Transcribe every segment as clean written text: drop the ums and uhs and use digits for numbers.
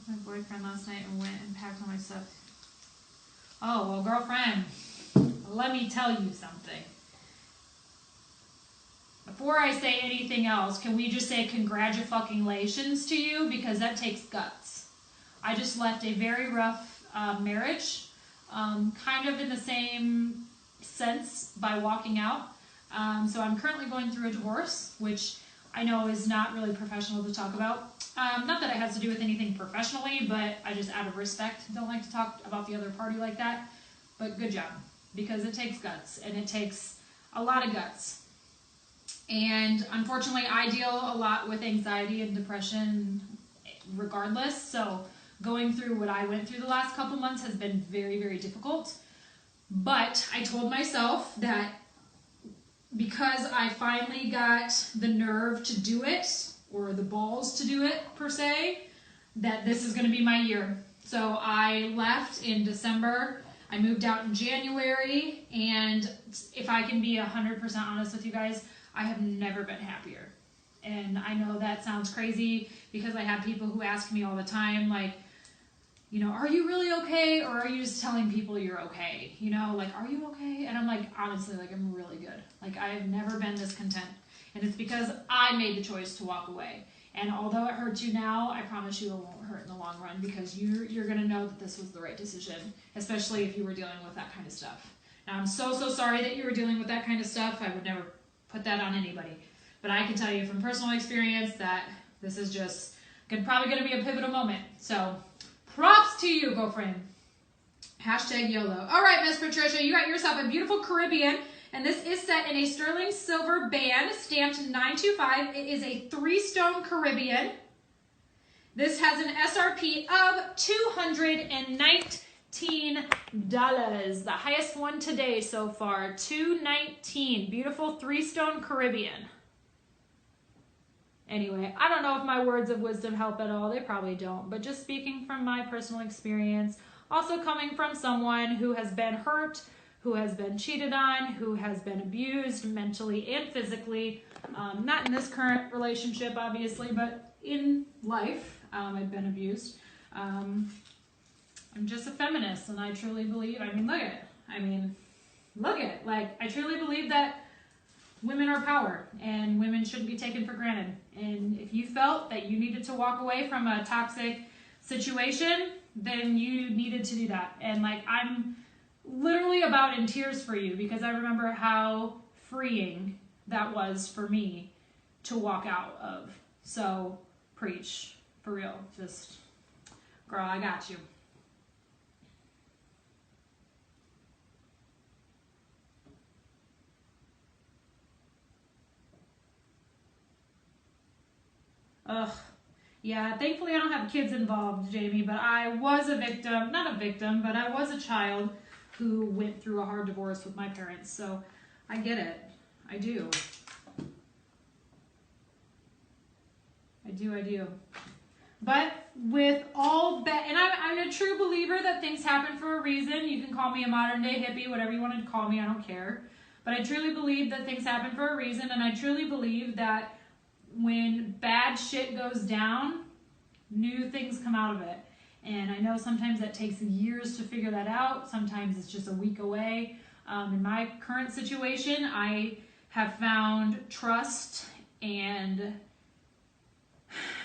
with my boyfriend last night and went and packed all my stuff. Oh, well, girlfriend, let me tell you something. Before I say anything else, can we just say congratulations to you? Because that takes guts. I just left a very rough marriage, kind of in the same sense by walking out. So I'm currently going through a divorce, which I know is not really professional to talk about. Not that it has to do with anything professionally, but I just, out of respect, don't like to talk about the other party like that. But good job, because it takes guts, and it takes a lot of guts. And unfortunately, I deal a lot with anxiety and depression regardless. So going through what I went through the last couple months has been very, very difficult. But I told myself that because I finally got the nerve to do it, or the balls to do it per se, that this is going to be my year. So I left in December. I moved out in January. And if I can be 100% honest with you guys, I have never been happier. And I know that sounds crazy because I have people who ask me all the time, like, you know, are you really okay? Or are you just telling people you're okay? You know, like, are you okay? And I'm like, honestly, like, I'm really good. Like, I have never been this content. And it's because I made the choice to walk away. And although it hurts you now, I promise you it won't hurt in the long run, because you're going to know that this was the right decision, especially if you were dealing with that kind of stuff. Now, I'm so sorry that you were dealing with that kind of stuff. I would never put that on anybody. But I can tell you from personal experience that this is just probably going to be a pivotal moment. So props to you, girlfriend. Hashtag YOLO. All right, Miss Patricia, you got yourself a beautiful Caribbean. And this is set in a sterling silver band, stamped 925. It is a 3-stone Caribbean. This has an SRP of $219. The highest one today so far, $219. Beautiful 3-stone Caribbean. Anyway, I don't know if my words of wisdom help at all. They probably don't. But just speaking from my personal experience, also coming from someone who has been hurt, who has been cheated on, who has been abused mentally and physically. Not in this current relationship, obviously, but in life, I've been abused. I'm just a feminist, and I truly believe, look at, like, I truly believe that women are power, and women shouldn't be taken for granted. And if you felt that you needed to walk away from a toxic situation, then you needed to do that. And, like, I'm literally about in tears for you, because I remember how freeing that was for me to walk out of. So, preach. For real. Just, girl, I got you. Ugh. Yeah, thankfully I don't have kids involved, Jamie, but I was a victim, not a victim, but I was a child who went through a hard divorce with my parents. So I get it. I do. I do. But with all that, and I'm a true believer that things happen for a reason. You can call me a modern day hippie, whatever you want to call me, I don't care. But I truly believe that things happen for a reason, and I truly believe that when bad shit goes down, new things come out of it. And I know sometimes that takes years to figure that out. Sometimes it's just a week away. In my current situation, I have found trust and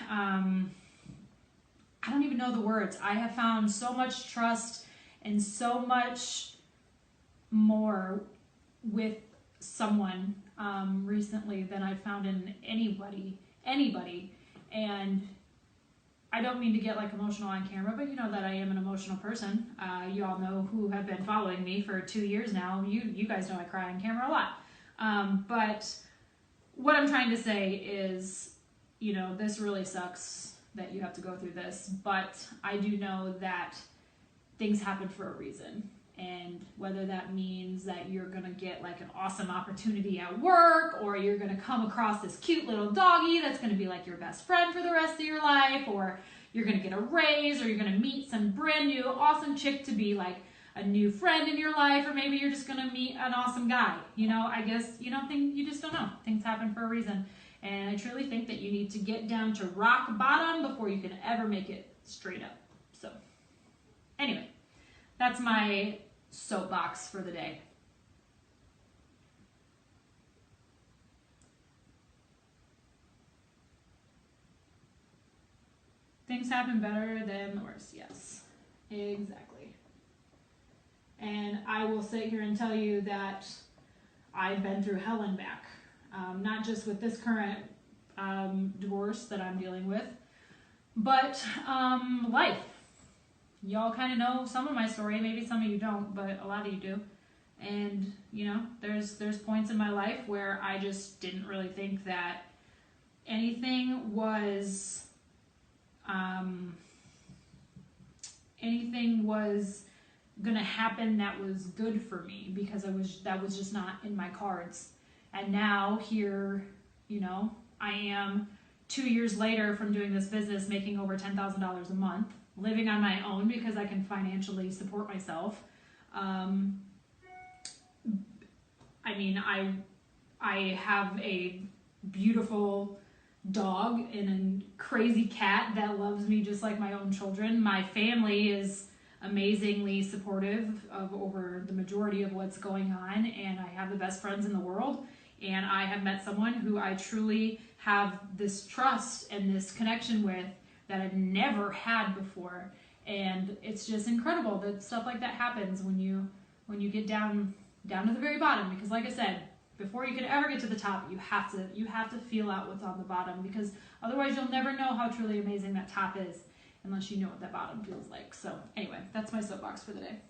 I don't even know the words. I have found so much trust and so much more with someone recently than I've found in anybody. And I don't mean to get like emotional on camera, but you know that I am an emotional person. You all know who have been following me for 2 years now. You guys know I cry on camera a lot. But what I'm trying to say is, you know, this really sucks that you have to go through this, but I do know that things happen for a reason. And whether that means that you're going to get like an awesome opportunity at work, or you're going to come across this cute little doggy that's going to be like your best friend for the rest of your life, or you're going to get a raise, or you're going to meet some brand new awesome chick to be like a new friend in your life, or maybe you're just going to meet an awesome guy. You know, I guess, you just don't know. Things happen for a reason. And I truly think that you need to get down to rock bottom before you can ever make it straight up. So anyway, that's my soapbox for the day. Things happen better than worse. Yes, exactly. And I will sit here and tell you that I've been through hell and back. Not just with this current divorce that I'm dealing with, but life. Y'all kind of know some of my story. Maybe some of you don't, but a lot of you do. And you know, there's points in my life where I just didn't really think that anything was gonna happen that was good for me, because that was just not in my cards. And now here, you know, I am 2 years later from doing this business, making over $10,000 a month, living on my own because I can financially support myself. I mean, I have a beautiful dog and a crazy cat that loves me just like my own children. My family is amazingly supportive of over the majority of what's going on, and I have the best friends in the world, and I have met someone who I truly have this trust and this connection with that I've never had before. And it's just incredible that stuff like that happens when you get down to the very bottom, because like I said, before you can ever get to the top, you have to feel out what's on the bottom, because otherwise you'll never know how truly amazing that top is unless you know what that bottom feels like. So anyway, that's my soapbox for the day.